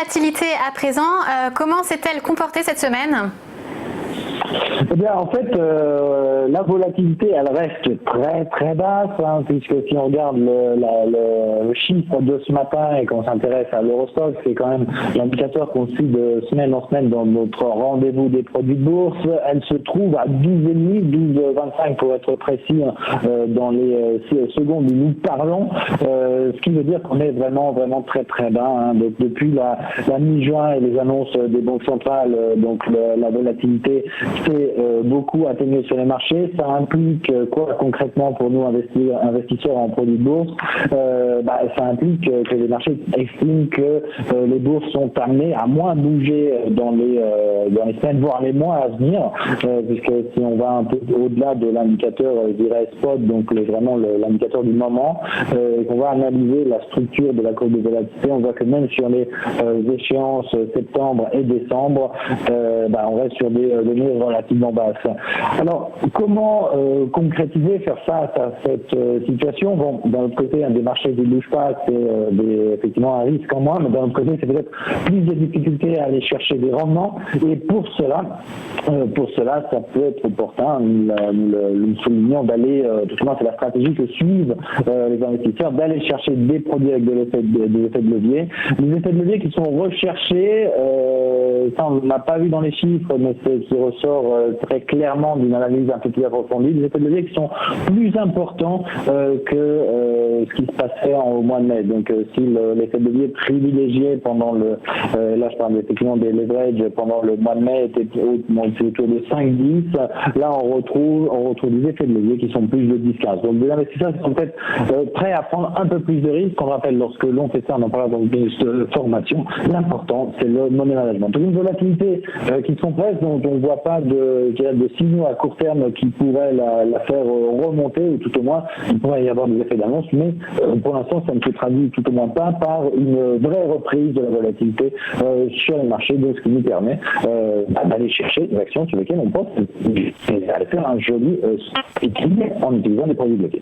volatilité à présent, comment s'est-elle comportée cette semaine ? Eh bien, en fait, la volatilité, elle reste très très basse, puisque si on regarde le chiffre de ce matin et qu'on s'intéresse à l'Eurostoxx, c'est quand même l'indicateur qu'on suit de semaine en semaine dans notre rendez-vous des produits de bourse. Elle se trouve à 12,5, 12,25 pour être précis, dans les secondes où nous parlons, ce qui veut dire qu'on est vraiment très très bas. Donc, depuis la mi-juin et les annonces des banques centrales, donc la volatilité s'est beaucoup atténuée sur les marchés. Ça implique quoi concrètement pour nous investisseurs en produits de bourse? Ça implique que les marchés estiment que les bourses sont amenées à moins bouger dans les semaines, voire les mois à venir, puisque si on va un peu au-delà de l'indicateur, je dirais spot, donc vraiment l'indicateur du moment, et qu'on va analyser la structure de la courbe de volatilité, on voit que même sur les échéances septembre et décembre, on reste sur des données relativement basses. Alors, comment concrétiser, faire face à cette situation? Bon, d'un autre côté, des marchés qui ne bougent pas, c'est effectivement un risque en moins, mais d'un autre côté, c'est peut-être plus de difficultés à aller chercher des rendements, et pour cela, ça peut être opportun, nous soulignons d'aller, tout simplement, c'est la stratégie que suivent les investisseurs, d'aller chercher des produits avec des effets de levier. Les effets de levier qui sont recherchés, ça on n'a pas vu dans les chiffres, mais c'est qui ressort très clairement d'une analyse un peu plus approfondie, des effets de levier qui sont plus importants que ce qui se passait au mois de mai. Donc si l'effet de levier privilégié pendant là je parle effectivement des leverages pendant le mois de mai était autour de 5-10, là on retrouve des effets de levier qui sont plus de 10-15. Donc les investisseurs sont peut-être prêts à prendre un peu plus de risques. On rappelle, lorsque l'on fait ça, on en parle dans une formation, l'important c'est le money management. Donc une volatilité qui sont presque, dont on ne voit pas de signaux à court terme qui pourraient la faire remonter, ou tout au moins il pourrait y avoir des effets d'annonce, mais pour l'instant ça ne se traduit tout au moins pas par une vraie reprise de la volatilité sur les marchés, donc ce qui nous permet d'aller chercher des actions sur lesquelles on pense aller faire un joli équilibre en utilisant des produits bloqués.